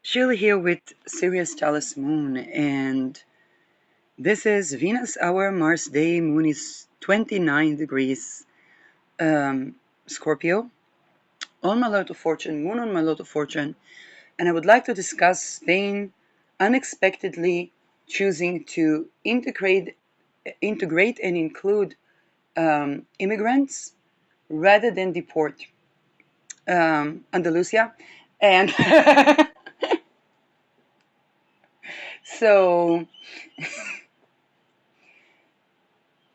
Sheila here with Sirius Talis Moon, and this is Venus hour, Mars day. Moon is 29 degrees Scorpio, on my lot of fortune, Moon on my lot of fortune, and I would like to discuss Spain unexpectedly choosing to integrate and include immigrants rather than deport. Andalusia, and so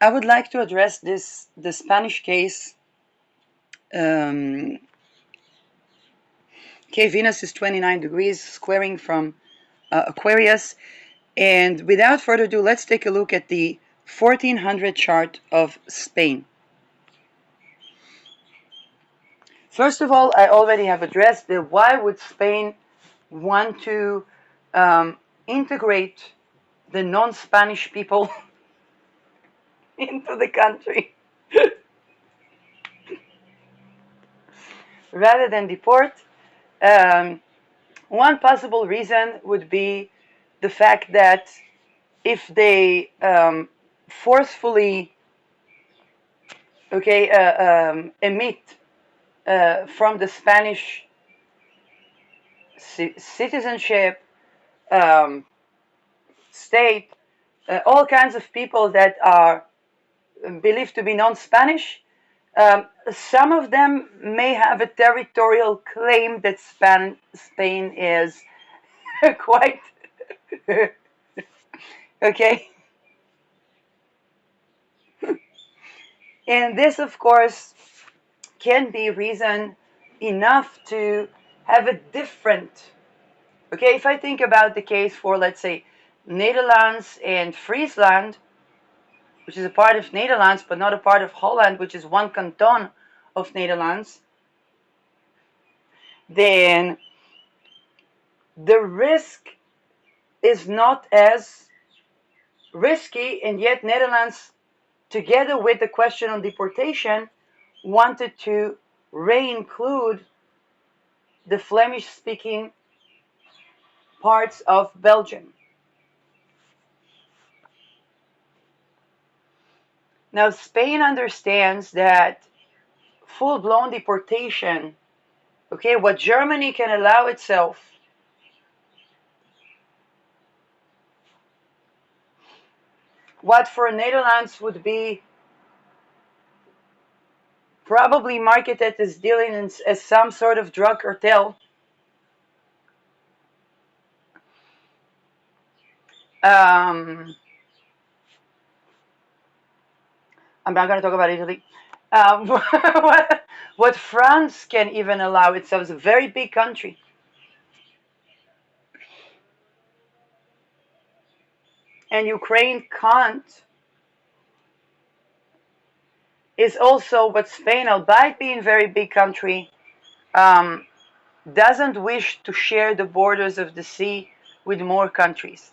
I would like to address the Spanish case. Okay, Venus is 29 degrees, squaring from Aquarius. And without further ado, let's take a look at the 1400 chart of Spain. First of all, I already have addressed the why would Spain want to integrate the non-Spanish people into the country rather than deport. One possible reason would be the fact that if they forcefully emit from the Spanish citizenship state all kinds of people that are believed to be non-Spanish, some of them may have a territorial claim that Spain is quite okay. And this, of course, can be reason enough to have a different. Okay, if I think about the case for, let's say, Netherlands and Friesland, which is a part of Netherlands but not a part of Holland, which is one canton of Netherlands, then the risk is not as risky, and yet Netherlands, together with the question on deportation, wanted to re-include the Flemish-speaking parts of Belgium. Now, Spain understands that full-blown deportation, okay, what Germany can allow itself, what for Netherlands would be probably marketed as dealing as some sort of drug cartel, I'm not going to talk about Italy. What France can even allow itself is a very big country. And Ukraine can't, is also what Spain, albeit being a very big country, um, doesn't wish to share the borders of the sea with more countries.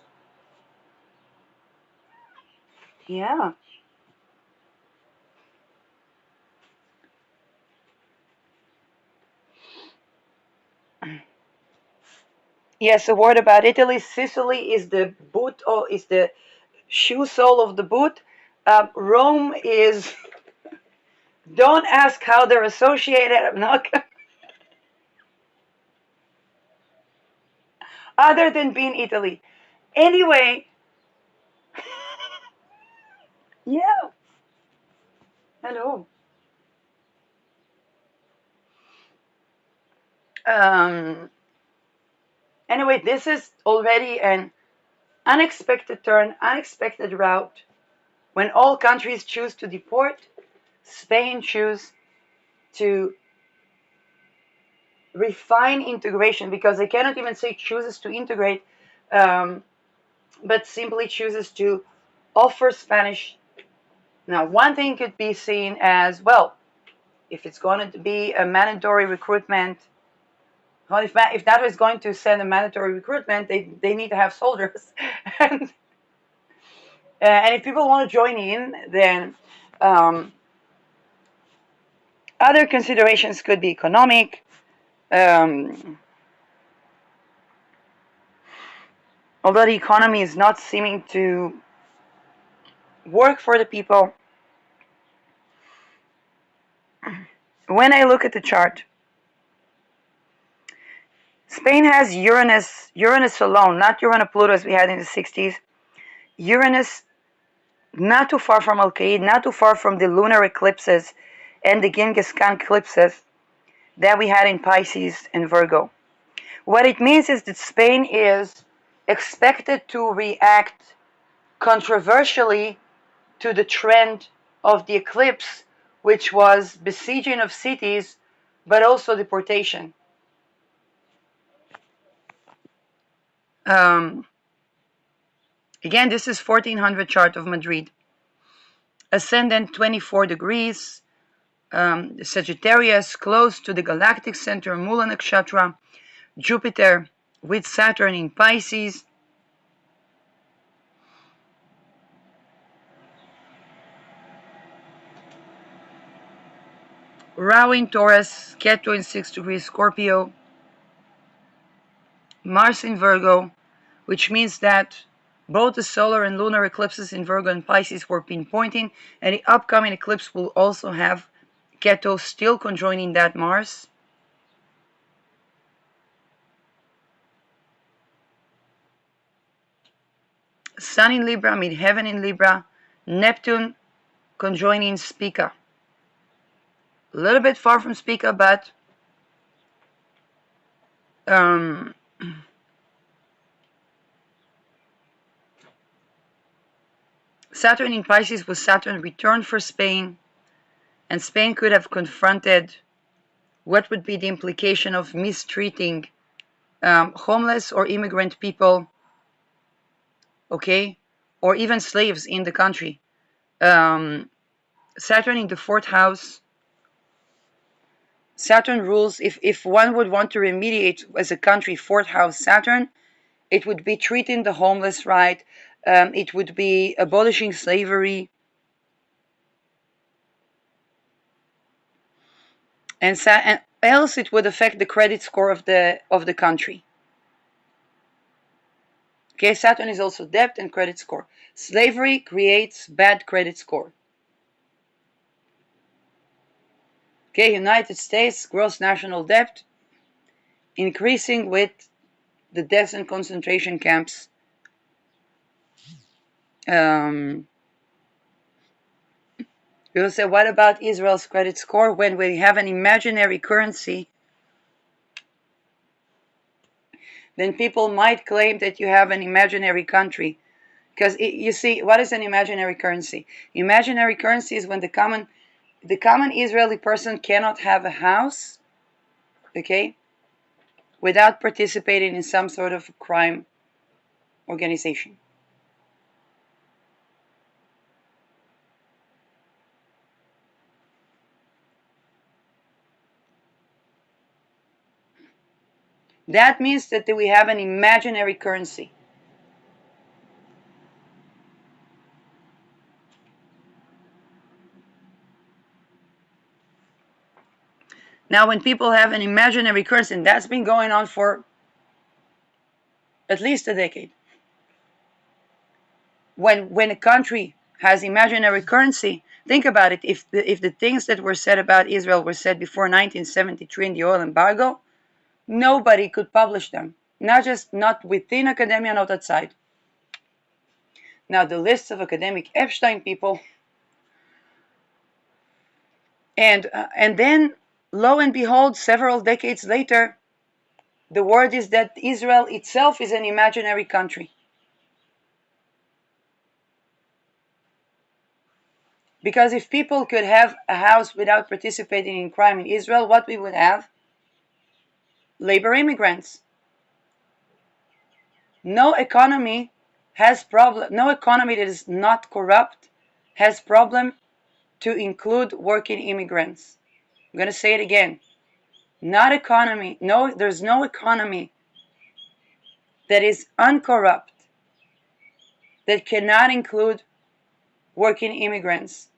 Yeah. Yes, a word about Italy. Sicily is the boot, or is the shoe sole of the boot. Rome is. Don't ask how they're associated. I'm not. Other than being Italy. Anyway, yeah. Hello. Um, anyway, this is already an unexpected turn, unexpected route. When all countries choose to deport, Spain choose to refine integration, because they cannot even say chooses to integrate, um, but simply chooses to offer Spanish. Now, one thing could be seen as, well, if it's going to be a mandatory recruitment, well, if NATO is going to send a mandatory recruitment, they need to have soldiers. And if people want to join in, then other considerations could be economic, um, although the economy is not seeming to work for the people, when I look at the chart, Spain has Uranus alone, not Uranus Pluto as we had in the 60s. Uranus not too far from Al-Qaeda, not too far from the lunar eclipses and the Genghis Khan eclipses that we had in Pisces and Virgo. What it means is that Spain is expected to react controversially to the trend of the eclipse, which was besieging of cities, but also deportation. Um, Again, this is 1400 chart of Madrid. Ascendant 24 degrees, Sagittarius close to the galactic center, Mula Nakshatra, Jupiter with Saturn in Pisces, Rahu in Taurus, Ketu in 6 degrees Scorpio, Mars in Virgo, which means that both the solar and lunar eclipses in Virgo and Pisces were pinpointing, and the upcoming eclipse will also have Ketu still conjoining that Mars. Sun in Libra, midheaven in Libra, Neptune conjoining Spica. A little bit far from Spica, but um, Saturn in Pisces was Saturn returned for Spain, and Spain could have confronted what would be the implication of mistreating homeless or immigrant people, okay, or even slaves in the country. Saturn in the fourth house. Saturn rules, if one would want to remediate as a country fourth house Saturn, it would be treating the homeless right, it would be abolishing slavery, and else it would affect the credit score of the country. Okay, Saturn is also debt and credit score. Slavery creates bad credit score. Okay, United States gross national debt increasing with the deaths in concentration camps. We will say, what about Israel's credit score when we have an imaginary currency? Then people might claim that you have an imaginary country. Because you see, what is an imaginary currency? Imaginary currency is when the common Israeli person cannot have a house, okay, without participating in some sort of crime organization. That means that we have an imaginary currency. Now, when people have an imaginary currency, and that's been going on for at least a decade, when a country has imaginary currency, think about it. If the things that were said about Israel were said before 1973 in the oil embargo, nobody could publish them. Not within academia, not outside. Now the lists of academic Epstein people, and then lo and behold, several decades later, the word is that Israel itself is an imaginary country. Because if people could have a house without participating in crime in Israel, what we would have? Labor immigrants. No economy has problem. No economy that is not corrupt has problem to include working immigrants. I'm going to say it again. Not economy. No, there's no economy that is uncorrupt that cannot include working immigrants.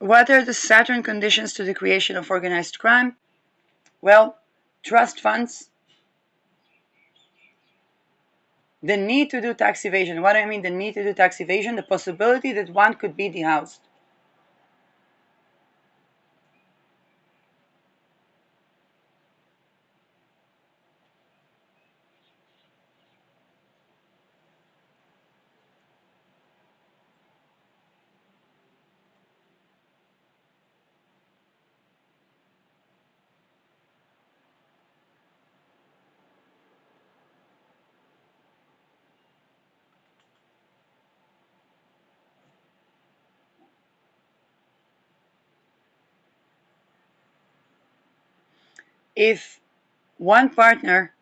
what are the Saturn conditions to the creation of organized crime? Well, trust funds, the need to do tax evasion. What do I mean, the need to do tax evasion? The possibility that one could be dehoused. If one partner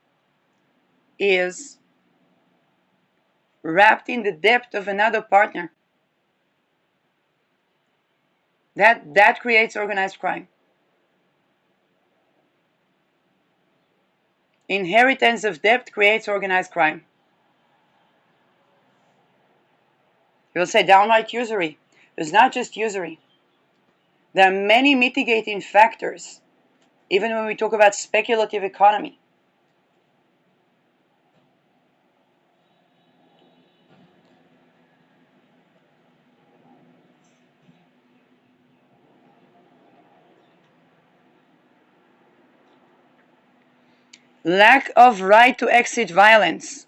is wrapped in the debt of another partner, that creates organized crime. Inheritance of debt creates organized crime. You will say downright usury. It's not just usury. There are many mitigating factors, even when we talk about speculative economy. Lack of right to exit violence.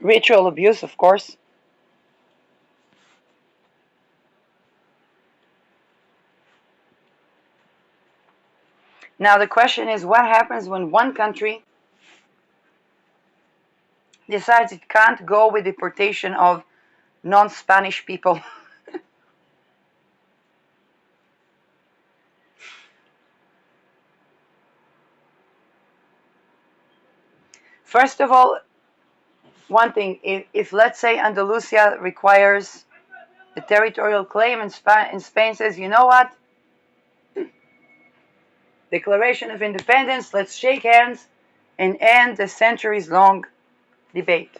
Ritual abuse, of course. Now the question is, what happens when one country decides it can't go with deportation of non-Spanish people? First of all, one thing, if let's say Andalusia requires a territorial claim and Spain says, you know what, Declaration of Independence, let's shake hands and end the centuries-long debate.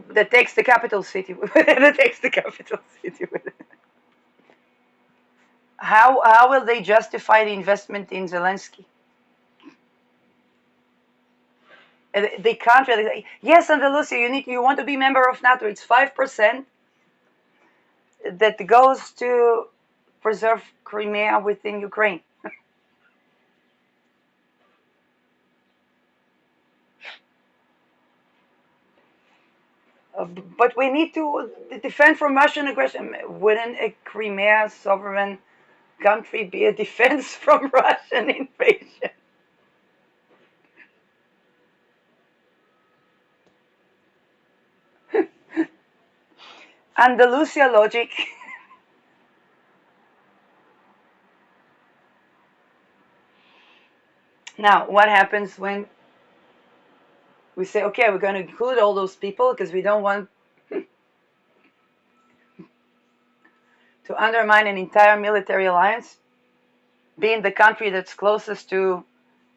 That takes the capital city. That takes the capital city with it. How will they justify the investment in Zelensky? They can't really say, yes, Andalusia, you want to be member of NATO. It's 5% that goes to preserve Crimea within Ukraine. But we need to defend from Russian aggression. Wouldn't a Crimea sovereign country be a defense from Russian invasion? Andalusia logic. Now, what happens when we say, okay, we're going to include all those people because we don't want to undermine an entire military alliance, being the country that's closest to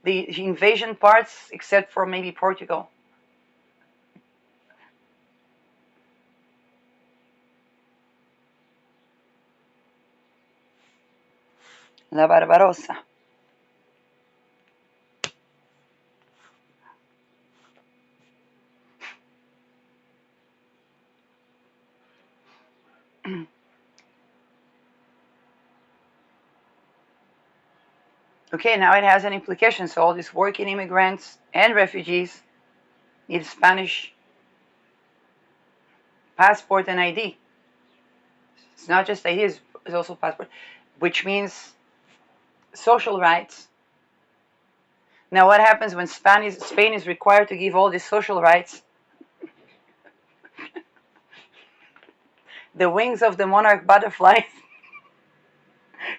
the invasion parts, except for maybe Portugal. La Barbarossa. Okay, now it has an implication. So all these working immigrants and refugees need a Spanish passport and ID. It's not just ID, it's also passport, which means social rights. Now, what happens when Spain is required to give all these social rights? The wings of the monarch butterfly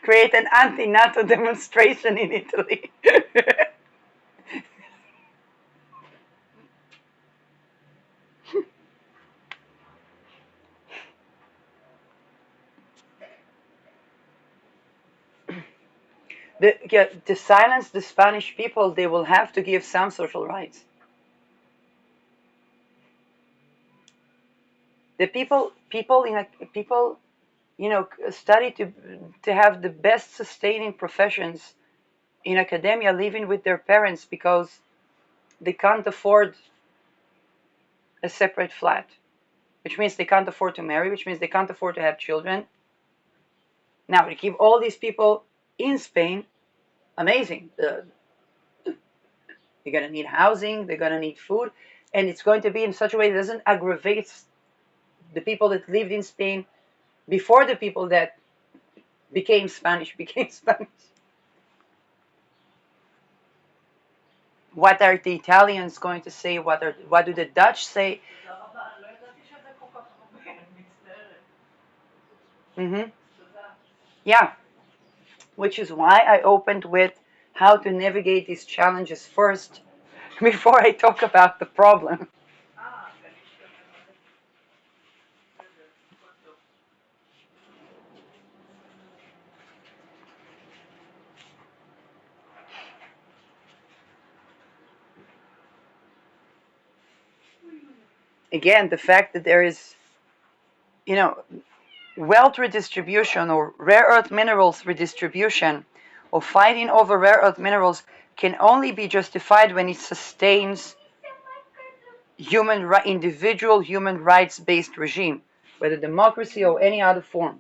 create an anti-NATO demonstration in Italy. To silence the Spanish people, they will have to give some social rights. The people, study to have the best sustaining professions in academia, living with their parents because they can't afford a separate flat, which means they can't afford to marry, which means they can't afford to have children. Now, to keep all these people in Spain, amazing. They're going to need housing, they're going to need food, and it's going to be in such a way that doesn't aggravate the people that lived in Spain before the people that became Spanish became Spanish. What are the Italians going to say? What do the Dutch say? Mm-hmm. Yeah, which is why I opened with how to navigate these challenges first before I talk about the problem. Again, the fact that there is, you know, wealth redistribution or rare earth minerals redistribution or fighting over rare earth minerals can only be justified when it sustains individual human rights based regime, whether democracy or any other form.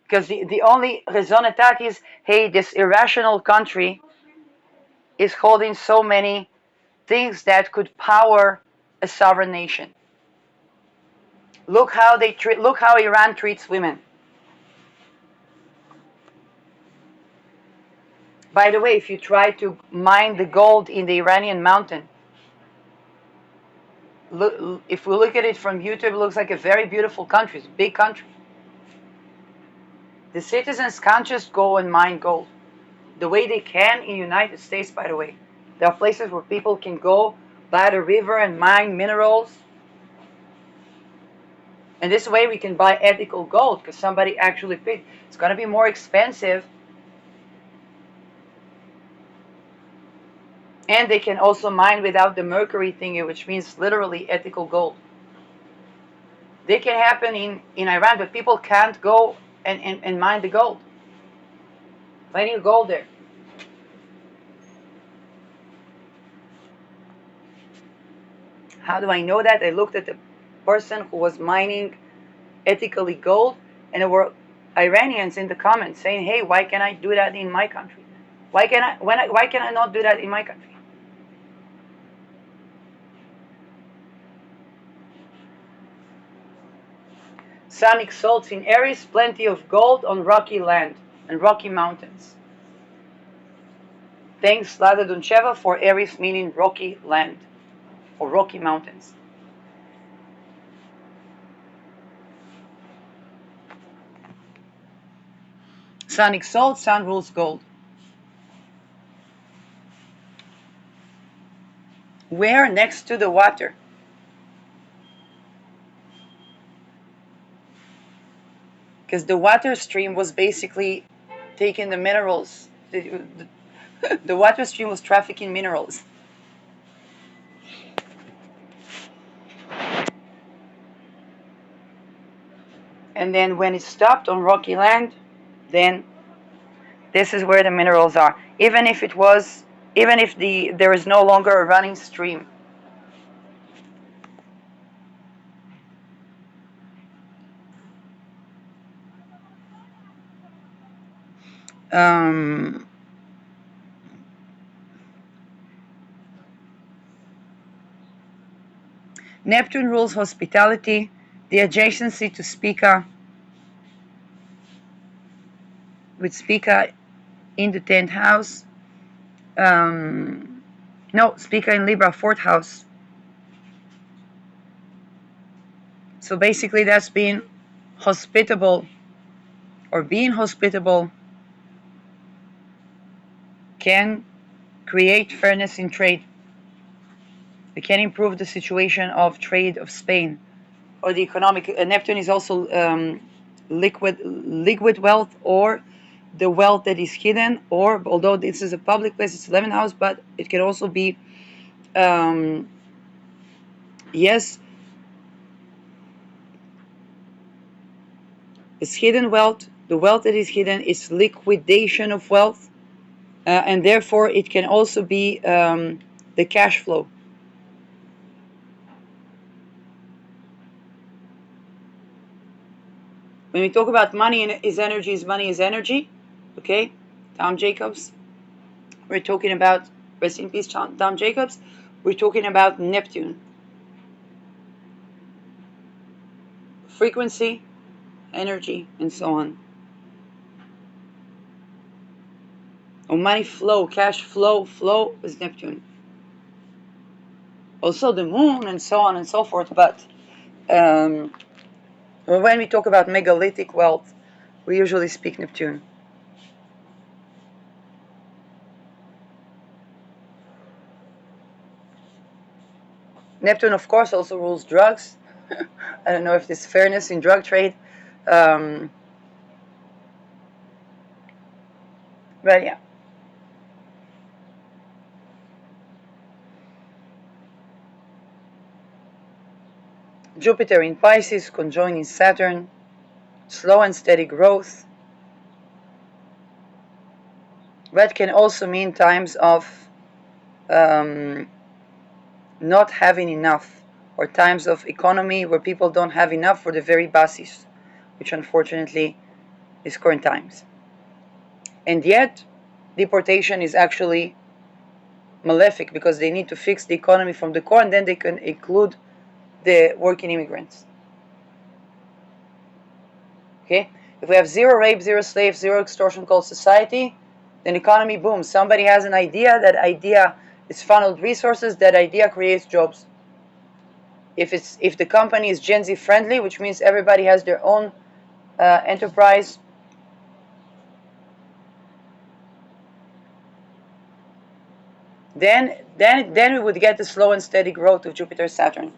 Because the only raison d'etre is, hey, this irrational country is holding so many things that could power a sovereign nation. Look how Iran treats women. By the way, if you try to mine the gold in the Iranian mountain, if we look at it from YouTube, it looks like a very beautiful country. It's a big country. The citizens can't just go and mine gold the way they can in the United States, by the way. There are places where people can go by the river and mine minerals. And this way we can buy ethical gold because somebody actually picked. It's going to be more expensive. And they can also mine without the mercury thingy, which means literally ethical gold. They can happen in Iran, but people can't go and mine the gold. Plenty of gold there. How do I know that? I looked at the person who was mining ethically gold, and there were Iranians in the comments saying, "Hey, why can't I do that in my country? Why can I not do that in my country?" Sonic salts in Aries, plenty of gold on rocky land and rocky mountains. Thanks, Lada Duncheva, for Aries meaning rocky land or rocky mountains. Sonic salt, sun rules gold. Where? Next to the water. Because the water stream was basically taking the minerals. The water stream was trafficking minerals. And then when it stopped on rocky land, then this is where the minerals are. Even if there is no longer a running stream. Um, Neptune rules hospitality, the adjacency to Spica, with Spica in the 10th house. No, Spica in Libra, 4th house. So basically that's being hospitable, or being hospitable can create fairness in trade. It can improve the situation of trade of Spain, or the economic. Neptune is also liquid wealth, or the wealth that is hidden, or although this is a public place, it's 11th house, but it can also be, yes, it's hidden wealth. The wealth that is hidden is liquidation of wealth, and therefore it can also be the cash flow. When we talk about money is money is energy, okay? Tom Jacobs. We're talking about, rest in peace, Tom Jacobs. We're talking about Neptune. Frequency, energy, and so on. Or money flow, cash flow is Neptune. Also the moon, and so on and so forth. But when we talk about megalithic wealth, we usually speak Neptune. Neptune, of course, also rules drugs. I don't know if there's fairness in drug trade. But yeah. Jupiter in Pisces conjoining Saturn, slow and steady growth. That can also mean times of not having enough, or times of economy where people don't have enough for the very basis, which unfortunately is current times. And yet, deportation is actually malefic, because they need to fix the economy from the core, and then they can include the working immigrants. Okay? If we have zero rape, zero slaves, zero extortion called society, then economy booms. Somebody has an idea, that idea is funneled resources, that idea creates jobs. If the company is Gen Z friendly, which means everybody has their own enterprise, then we would get the slow and steady growth of Jupiter Saturn.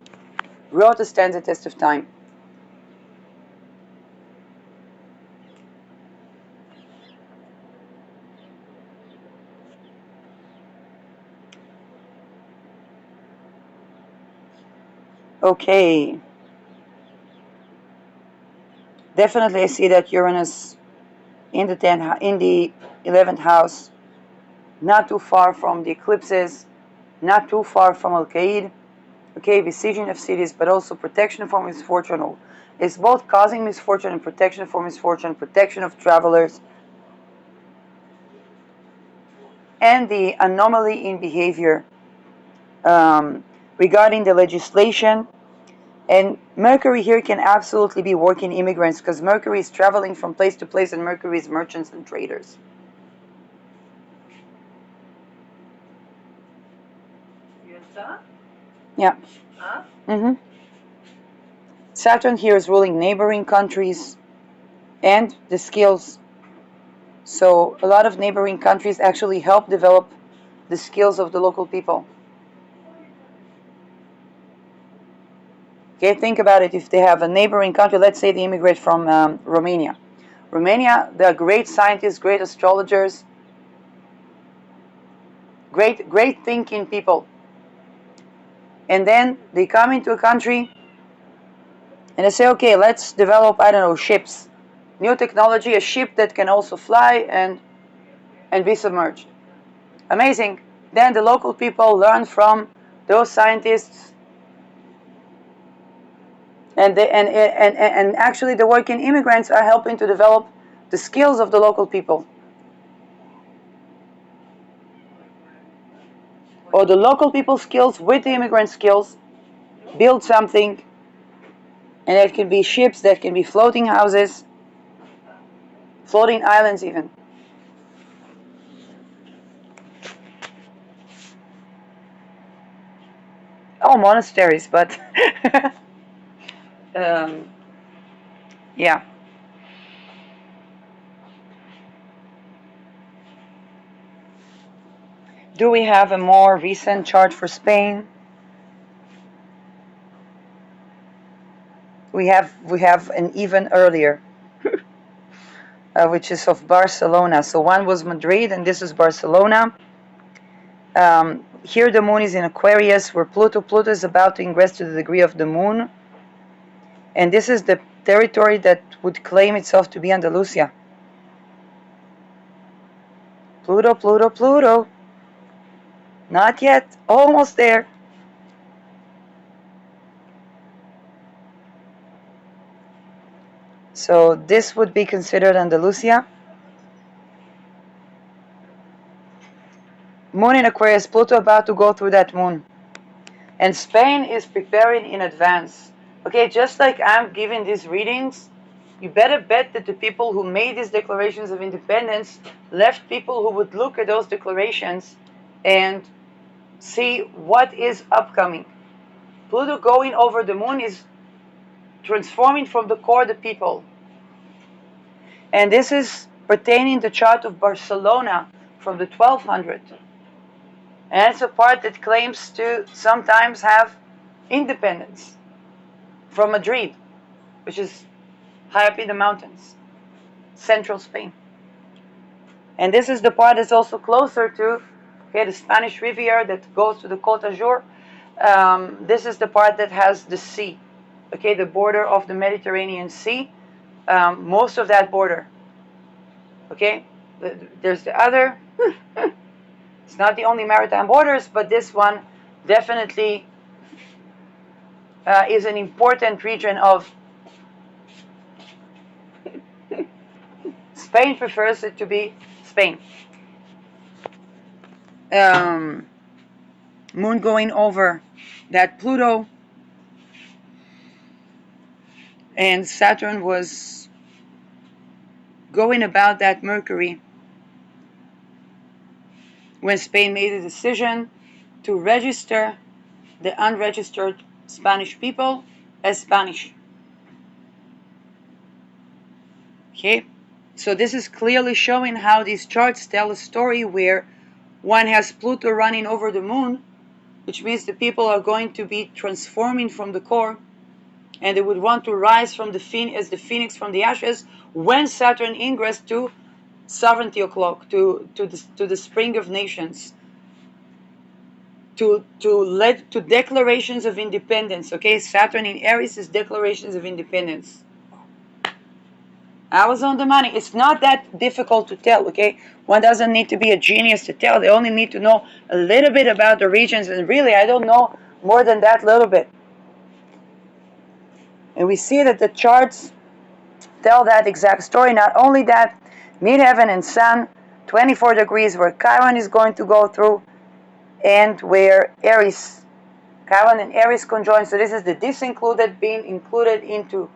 Growth that stands the test of time. Okay. Definitely, I see that Uranus in the 11th house, not too far from the eclipses, not too far from Al-Qaid. Okay, besieging of cities, but also protection from misfortune. It's both causing misfortune and protection from misfortune, protection of travelers, and the anomaly in behavior regarding the legislation. And Mercury here can absolutely be working immigrants, because Mercury is traveling from place to place, and Mercury is merchants and traders. Yeah. Mm-hmm. Saturn here is ruling neighboring countries and the skills. So a lot of neighboring countries actually help develop the skills of the local people. Okay, think about it. If they have a neighboring country, let's say they immigrate from Romania. Romania, they are great scientists, great astrologers, great thinking people. And then they come into a country and they say, okay, let's develop, I don't know, ships. New technology, a ship that can also fly and be submerged. Amazing. Then the local people learn from those scientists, and actually the working immigrants are helping to develop the skills of the local people. Or the local people's skills with the immigrant skills build something And that can be ships, that can be floating houses, floating islands even. Oh, monasteries, but um, yeah. Do we have a more recent chart for Spain? We have an even earlier, which is of Barcelona. So one was Madrid, and this is Barcelona. Here the moon is in Aquarius, where Pluto is about to ingress to the degree of the moon, and this is the territory that would claim itself to be Andalusia. Pluto. Not yet. Almost there. So this would be considered Andalusia. Moon in Aquarius, Pluto about to go through that moon. And Spain is preparing in advance. Okay, just like I'm giving these readings, you better bet that the people who made these declarations of independence left people who would look at those declarations and see what is upcoming. Pluto going over the moon is transforming from the core the people. And this is pertaining the chart of Barcelona from the 1200. And it's a part that claims to sometimes have independence from Madrid, which is high up in the mountains, central Spain. And this is the part that's also closer to the Spanish Riviera that goes to the Côte d'Azur. This is the part that has the sea, the border of the Mediterranean Sea, most of that border. There's the other. It's not the only maritime borders, but this one definitely is an important region of Spain. Prefers it to be Spain. Moon going over that Pluto, and Saturn was going about that Mercury when Spain made a decision to register the unregistered Spanish people as Spanish. Okay, so this is clearly showing how these charts tell a story where one has Pluto running over the moon, which means the people are going to be transforming from the core, and they would want to rise from as the phoenix from the ashes when Saturn ingress to sovereignty o'clock, to the spring of nations, to declarations of independence. Okay, Saturn in Aries is declarations of independence. I was on the money. It's not that difficult to tell, okay? One doesn't need to be a genius to tell. They only need to know a little bit about the regions, and really, I don't know more than that little bit. And we see that the charts tell that exact story. Not only that, midheaven and sun, 24 degrees where Chiron is going to go through, and where Chiron and Aries conjoin. So this is the disincluded being included into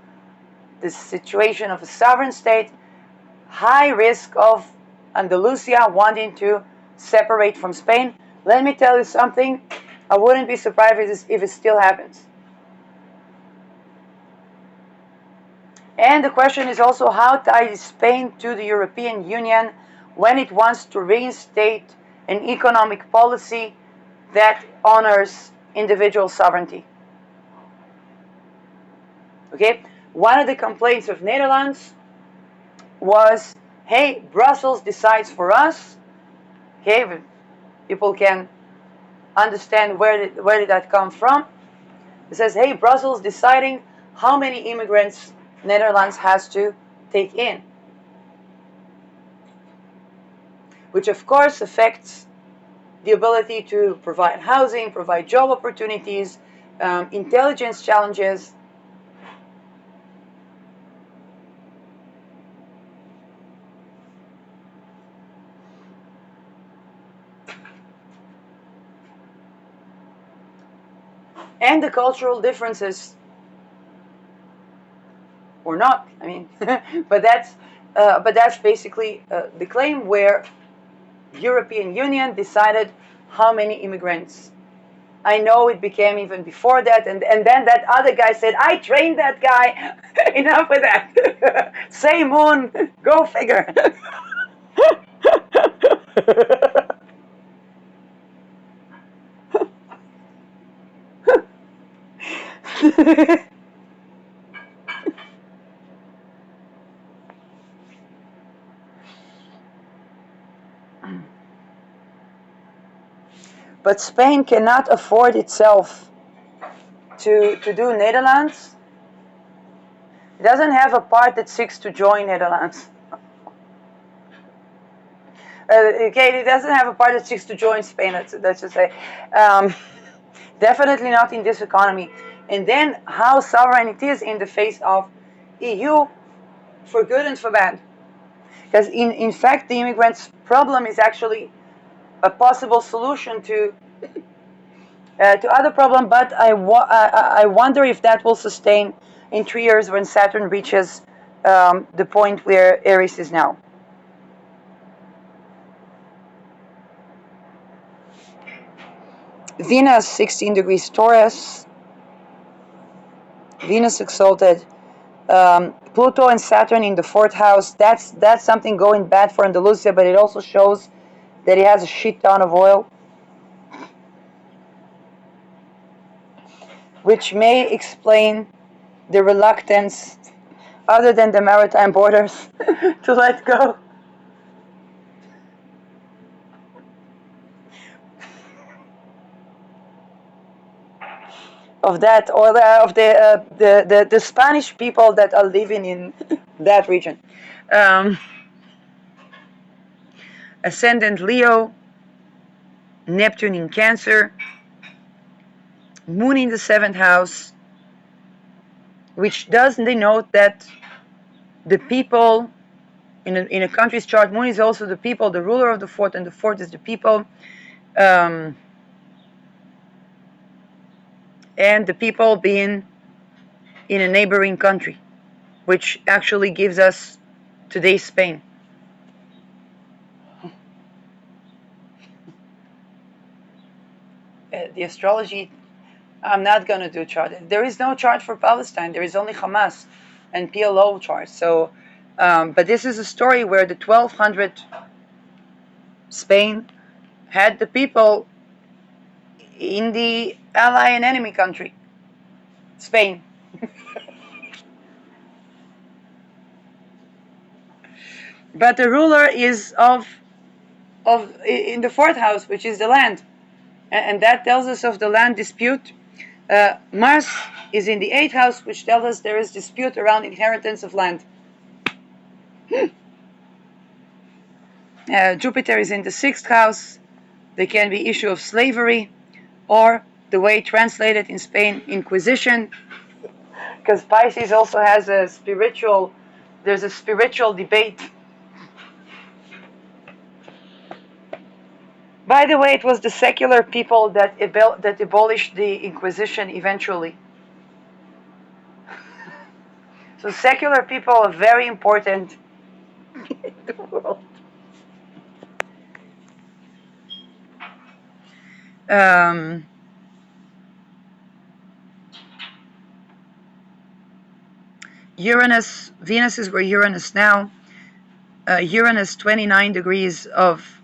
the situation of a sovereign state. High risk of Andalusia wanting to separate from Spain. Let me tell you something. I wouldn't be surprised if it still happens. And the question is also, how tied is Spain to the European Union when it wants to reinstate an economic policy that honors individual sovereignty? Okay, one of the complaints of Netherlands was, hey, Brussels decides for us. Okay, people can understand where did that come from. It says, hey, Brussels deciding how many immigrants Netherlands has to take in, which of course affects the ability to provide housing, provide job opportunities, intelligence challenges. And the cultural differences or not. I mean, but that's basically the claim where European Union decided how many immigrants. I know it became even before that, and then that other guy said, I trained that guy. Enough with that. Say moon, go figure. But Spain cannot afford itself to do Netherlands. It doesn't have a part that seeks to join Netherlands. Okay, it doesn't have a part that seeks to join Spain, let's just say. Um, Definitely not in this economy. And then how sovereign it is in the face of EU, for good and for bad. Because in fact, the immigrants' problem is actually a possible solution to other problem, but I wonder if that will sustain in 3 years when Saturn reaches the point where Aries is now. Venus 16 degrees Taurus, Venus exalted, Pluto and Saturn in the 4th house. That's something going bad for Andalusia, but it also shows that he has a shit ton of oil, which may explain the reluctance, other than the maritime borders, to let go. Of that, or of the Spanish people that are living in that region. Ascendant Leo, Neptune in Cancer, Moon in the 7th house, which does denote that the people in a country's chart, Moon is also the people, the ruler of the 4th, and the 4th is the people. And the people being in a neighboring country, which actually gives us today's Spain. The astrology, I'm not going to do chart. There is no chart for Palestine. There is only Hamas and PLO charts. So, but this is a story where the 1200 Spain had the people in the ally and enemy country, Spain. But the ruler is of in the 4th house, which is the land, and that tells us of the land dispute. Mars is in the 8th house, which tells us there is dispute around inheritance of land. Jupiter is in the 6th house. There can be issue of slavery, or the way translated in Spain, Inquisition, because Pisces also has there's a spiritual debate. By the way, it was the secular people that abolished the Inquisition eventually. So secular people are very important in the world. Uranus, Venus is where Uranus now. Uranus 29 degrees of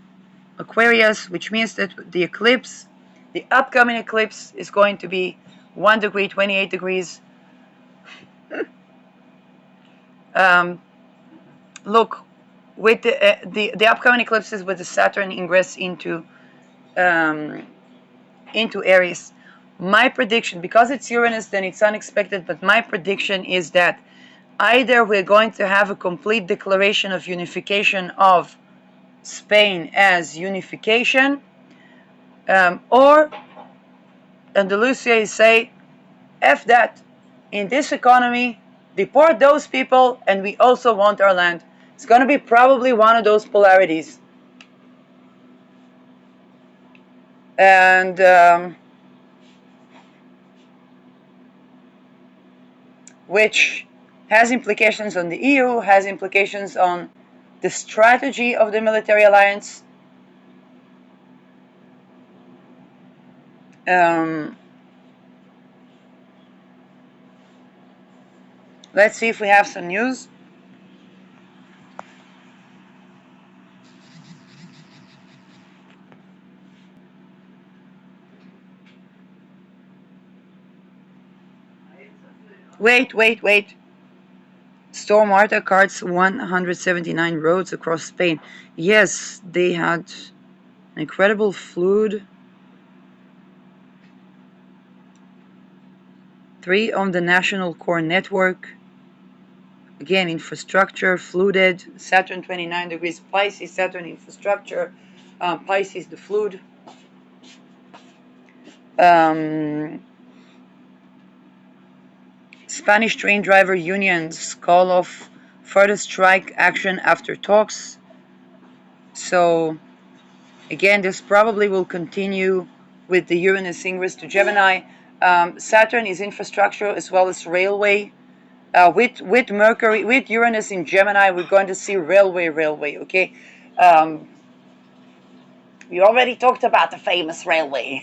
Aquarius, which means that the eclipse, the upcoming eclipse, is going to be 1 degree, 28 degrees. Look, with the upcoming eclipses with the Saturn ingress into Aries, my prediction, because it's Uranus, then it's unexpected, but my prediction is that either we're going to have a complete declaration of unification of Spain as unification, or Andalusia is say, F that, in this economy, deport those people, and we also want our land. It's going to be probably one of those polarities. And which has implications on the EU, has implications on the strategy of the military alliance. Let's see if we have some news. Wait. Storm Marta cuts 179 roads across Spain. Yes, they had incredible flood. 3 on the national core network. Again, infrastructure flooded. Saturn 29 degrees Pisces, Saturn infrastructure, Pisces the flood. Spanish train driver unions call off further strike action after talks. So, again, this probably will continue with the Uranus ingress to Gemini. Saturn is infrastructure as well as railway. With Mercury, with Uranus in Gemini, we're going to see railway. Okay, we already talked about the famous railway.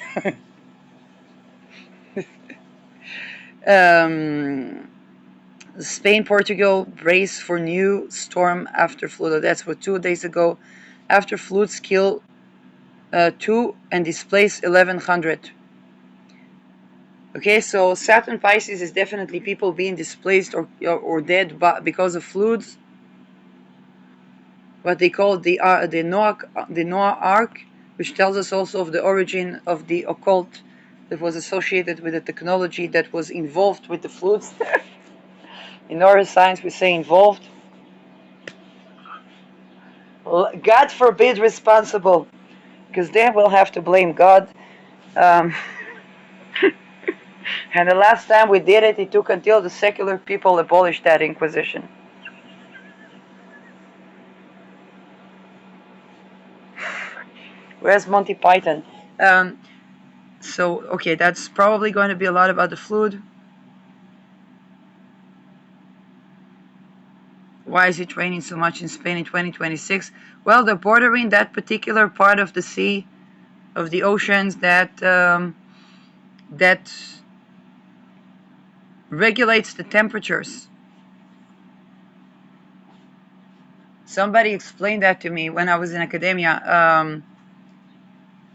Spain, Portugal brace for new storm after flood. That's what 2 days ago. After floods kill 2 and displace 1,100. Okay, so Saturn Pisces is definitely people being displaced or dead because of floods. What they call the Noah Ark, which tells us also of the origin of the occult that was associated with the technology that was involved with the floods. In neuroscience, we say involved. God forbid responsible, because then we'll have to blame God. And the last time we did it, it took until the secular people abolished that Inquisition. Where's Monty Python? So, okay, that's probably going to be a lot about the flood. Why is it raining so much in Spain in 2026? Well, they're bordering that particular part of the sea, of the oceans that regulates the temperatures. Somebody explained that to me when I was in academia.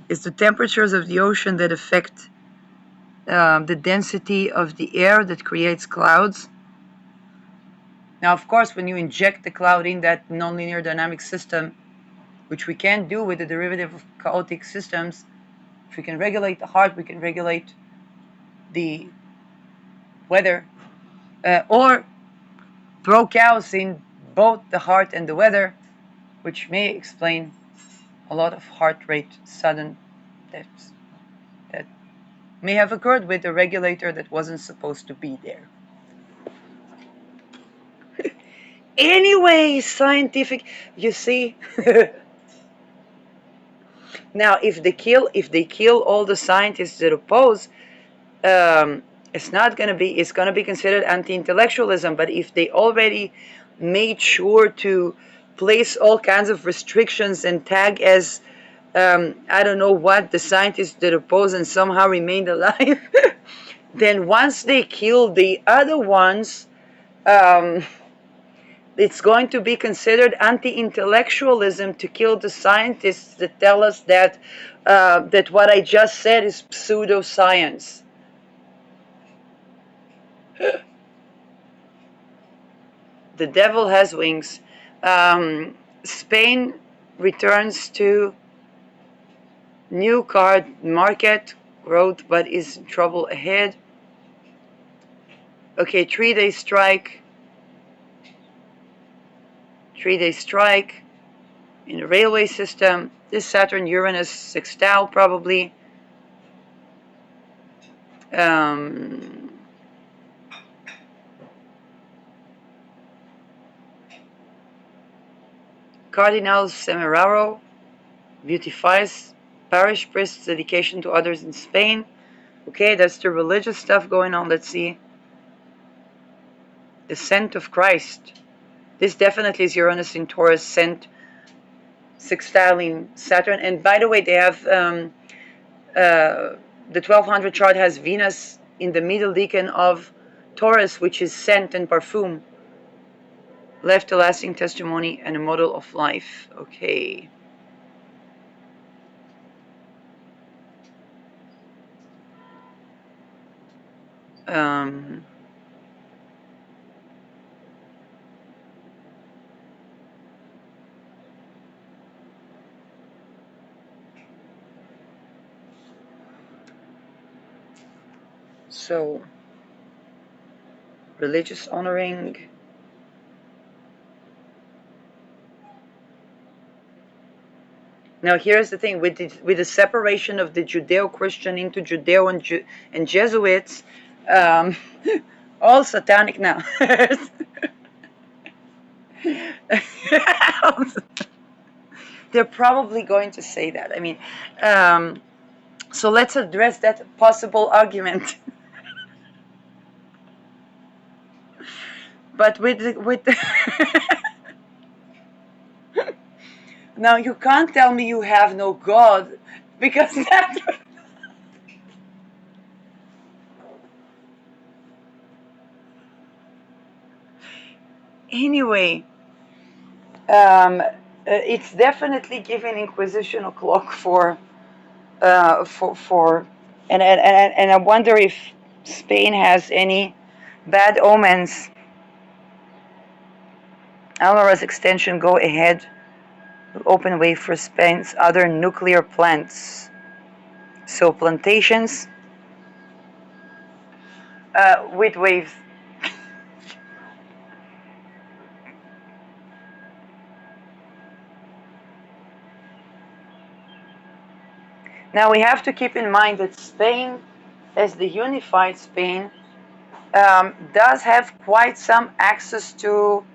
It's the temperatures of the ocean that affect the density of the air that creates clouds. Now, of course, when you inject the cloud in that nonlinear dynamic system, which we can't do with the derivative of chaotic systems, if we can regulate the heart, we can regulate the weather, or throw chaos in both the heart and the weather, which may explain a lot of heart rate sudden deaths that may have occurred with a regulator that wasn't supposed to be there. Anyway, scientific, you see. Now, if they kill all the scientists that oppose, it's not going to be. It's going to be considered anti-intellectualism. But if they already made sure to place all kinds of restrictions and tag as I don't know what the scientists that oppose and somehow remained alive, then once they kill the other ones, it's going to be considered anti-intellectualism to kill the scientists that tell us that that what I just said is pseudoscience. The devil has wings. Spain returns to new car market growth, but is in trouble ahead. Okay, 3-day strike. 3-day strike in the railway system. This Saturn-Uranus sextile probably. Cardinal Semeraro beautifies parish priest's dedication to others in Spain. Okay, that's the religious stuff going on. Let's see. the scent of Christ. This definitely is Uranus in Taurus, scent sextiling Saturn. And by the way, they have the 1200 chart has Venus in the middle decan of Taurus, which is scent and parfum. Left a lasting testimony and a model of life. Okay. So, religious honoring. Now, here's the thing: with the separation of the Judeo-Christian into Judeo and Jesuits, all satanic now. They're probably going to say that. I mean, so let's address that possible argument. But with now you can't tell me you have no God, because that. Anyway, it's definitely giving Inquisition o'clock for, and I wonder if Spain has any bad omens. Alvara's extension go ahead will open way for Spain's other nuclear plants. So plantations with waves. Now we have to keep in mind that Spain, as the unified Spain, does have quite some access to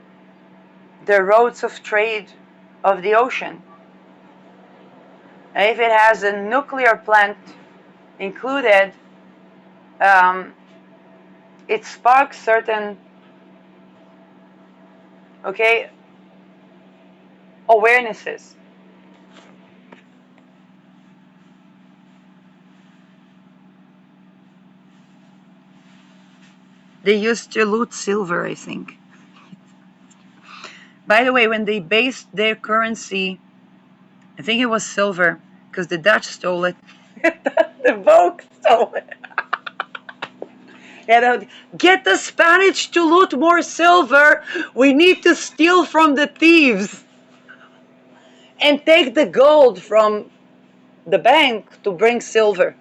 the roads of trade of the ocean. And if it has a nuclear plant included, it sparks certain, awarenesses. They used to loot silver, I think. By the way, when they based their currency, I think it was silver, because the Dutch stole it. The Vogue stole it. Yeah, get the Spanish to loot more silver. We need to steal from the thieves and take the gold from the bank to bring silver.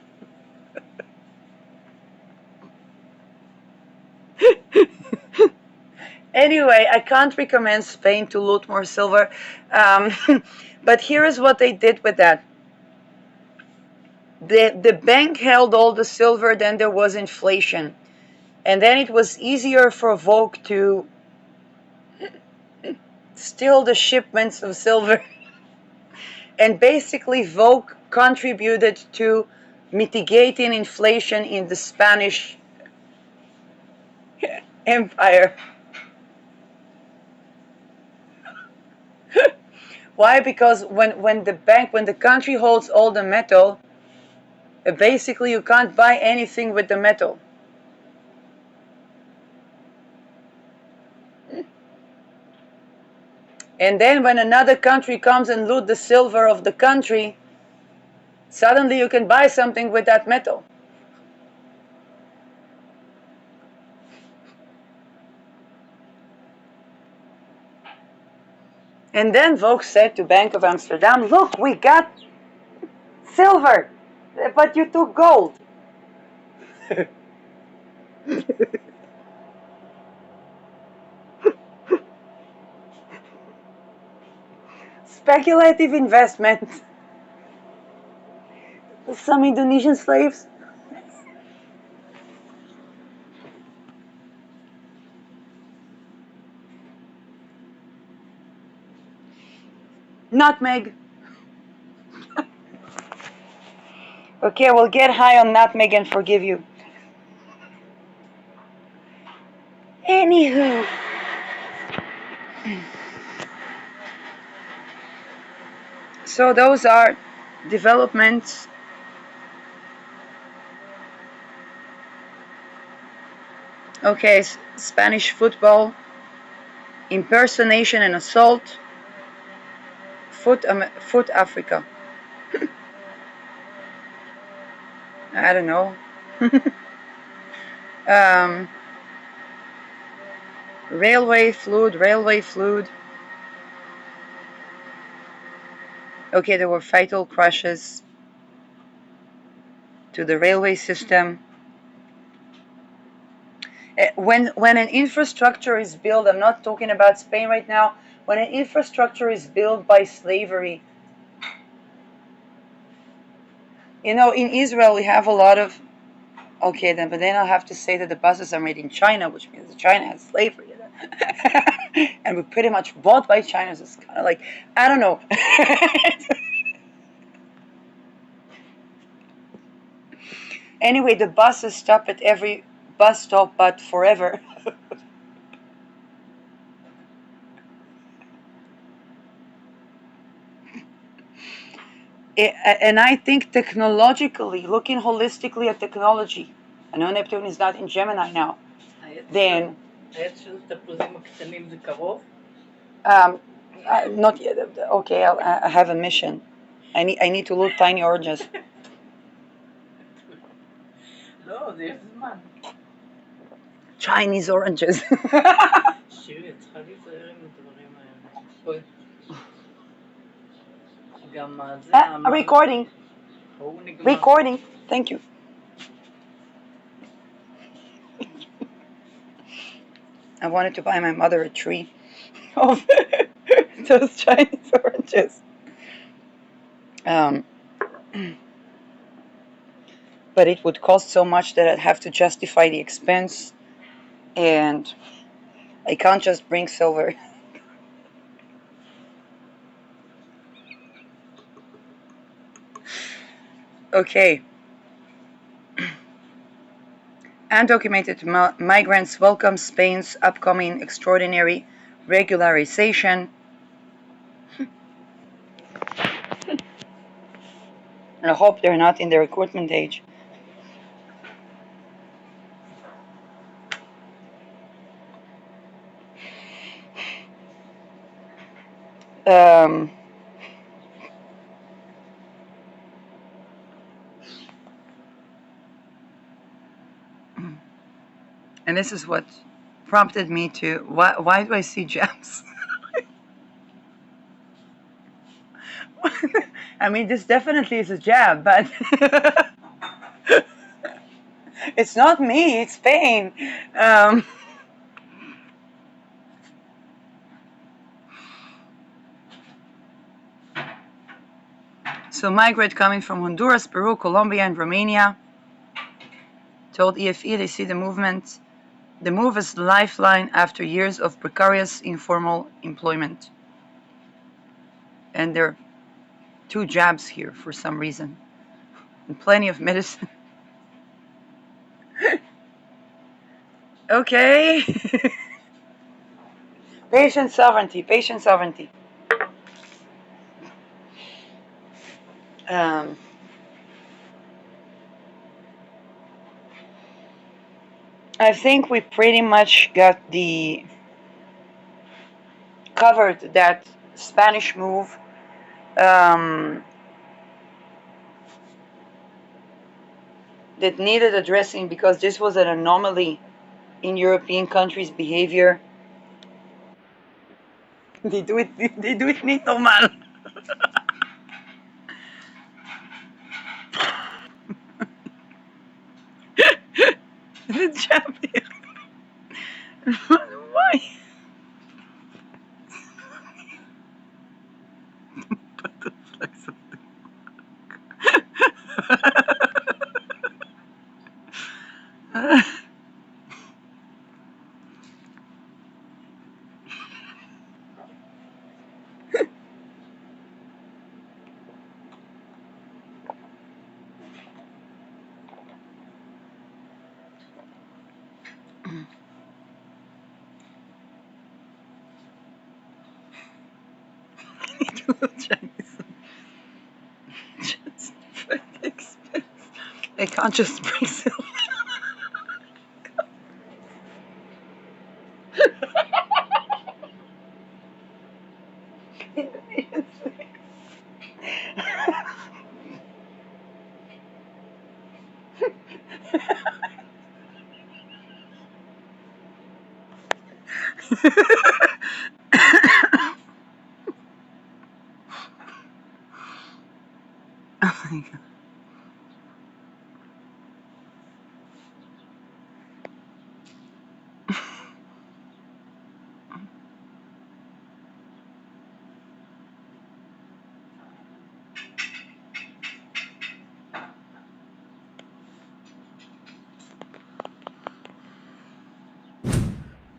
Anyway, I can't recommend Spain to loot more silver. But here is what they did with that. The bank held all the silver, then there was inflation. And then it was easier for Vogue to steal the shipments of silver. And basically, Vogue contributed to mitigating inflation in the Spanish Empire. Why? Because when the country holds all the metal, basically you can't buy anything with the metal. And then when another country comes and loot the silver of the country, suddenly you can buy something with that metal. And then Vogue said to Bank of Amsterdam, look, we got silver, but you took gold. Speculative investment. Some Indonesian slaves. Nutmeg. Okay, we'll get high on nutmeg and forgive you. Anywho, so those are developments. Okay, Spanish football, impersonation and assault, foot Africa. I don't know. um, railway flood. Okay, there were fatal crashes to the railway system. When an infrastructure is built, I'm not talking about Spain right now. When an infrastructure is built by slavery, in Israel we have a lot of. Okay, but then I'll have to say that the buses are made in China, which means that China has slavery, and we're pretty much bought by China. So it's kind of like, I don't know. Anyway, the buses stop at every bus stop, but forever. And I think technologically, looking holistically at technology, I know Neptune is not in Gemini now, then not yet. Okay, I have a mission. I need to look tiny oranges. Chinese oranges. Recording. Recording. Thank you. I wanted to buy my mother a tree of those Chinese oranges. Um, but it would cost so much that I'd have to justify the expense, and I can't just bring silver. Okay. Undocumented migrants welcome Spain's upcoming extraordinary regularization. And I hope they're not in the recruitment age. Um, and this is what prompted me to. Why do I see gems? I mean, this definitely is a jab, but it's not me, it's Spain. So migrants coming from Honduras, Peru, Colombia, and Romania told EFE they see the move as the lifeline after years of precarious informal employment. And there are 2 jabs here for some reason, and plenty of medicine. Okay. Patient sovereignty, patient sovereignty. Um, I think we pretty much got covered that Spanish move. That needed addressing because this was an anomaly in European countries' behavior. They do it nicht normal. The champion. Why? Butterflies of the Chinese. Just expensive. I can't just bring silver. Indonesian Oh my god.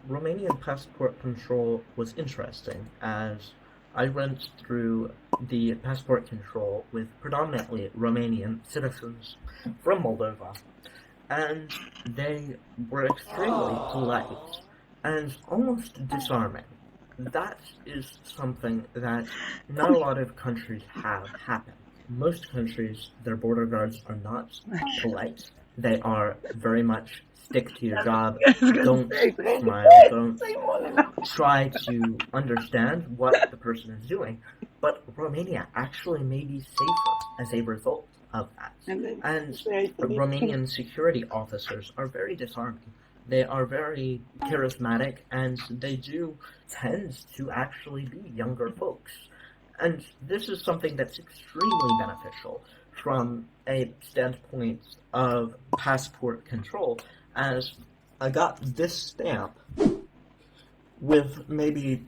Romanian passport control was interesting as I went through the passport control with predominantly Romanian citizens from Moldova, and they were extremely polite and almost disarming. That is something that not a lot of countries have happen. Most countries, their border guards are not polite. They are very much stick to your job, don't smile, don't try to understand what the person is doing. But Romania actually may be safer as a result of that. And Romanian security officers are very disarming. They are very charismatic, and they do tend to actually be younger folks. And this is something that's extremely beneficial from a standpoint of passport control, as I got this stamp with maybe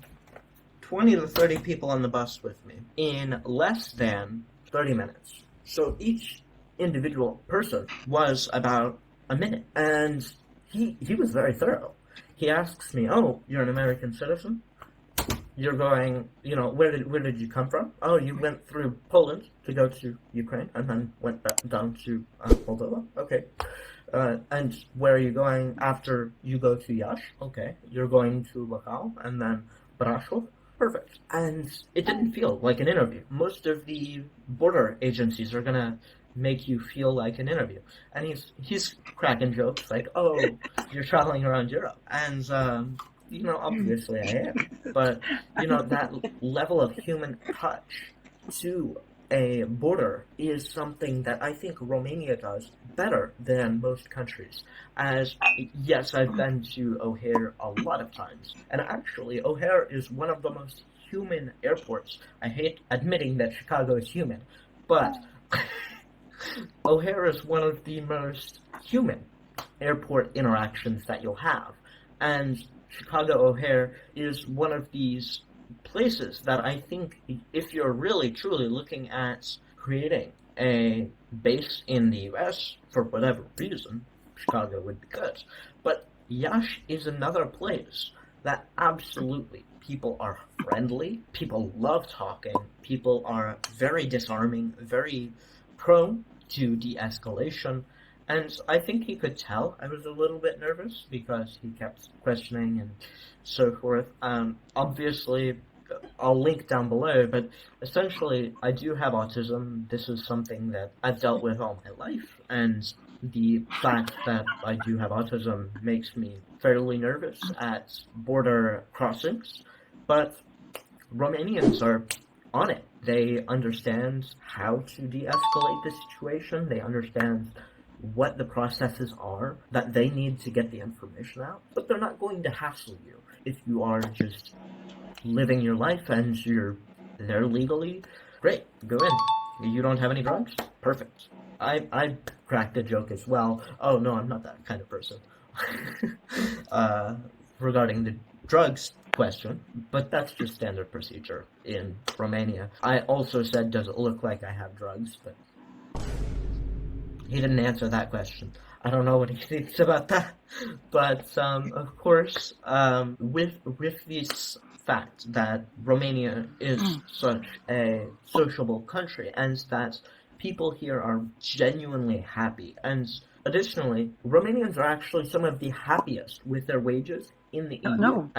20 to 30 people on the bus with me in less than 30 minutes. So each individual person was about a minute, and he was very thorough. He asks me, "Oh, you're an American citizen? You're going, where did you come from? Oh, you went through Poland to go to Ukraine, and then went back down to Moldova. Okay. And where are you going after you go to Yash? Okay, you're going to Lacau, and then Brasov. Perfect." And it didn't feel like an interview. Most of the border agencies are gonna make you feel like an interview. And he's cracking jokes like, "Oh, you're traveling around Europe," and obviously I am. But that level of human touch to a border is something that I think Romania does better than most countries. As, yes, I've been to O'Hare a lot of times, and actually O'Hare is one of the most human airports. I hate admitting that Chicago is human, but O'Hare is one of the most human airport interactions that you'll have. And Chicago O'Hare is one of these places that I think if you're really truly looking at creating a base in the US for whatever reason, Chicago would be good. But Yash is another place that absolutely people are friendly, people love talking, people are very disarming, very prone to de-escalation. And I think he could tell I was a little bit nervous because he kept questioning and so forth. Obviously, I'll link down below, but essentially, I do have autism. This is something that I've dealt with all my life, and the fact that I do have autism makes me fairly nervous at border crossings. But Romanians are on it. They understand how to de-escalate the situation. They understand what the processes are that they need to get the information out, but they're not going to hassle you if you are just living your life and you're there legally. Great, go in. You don't have any drugs? Perfect. I cracked a joke as well. Oh no, I'm not that kind of person. Regarding the drugs question, but that's just standard procedure in Romania. I also said, does it look like I have drugs? But he didn't answer that question. I don't know what he thinks about that. But of course, with this fact that Romania is such a sociable country and that people here are genuinely happy, and additionally, Romanians are actually some of the happiest with their wages in the EU. No.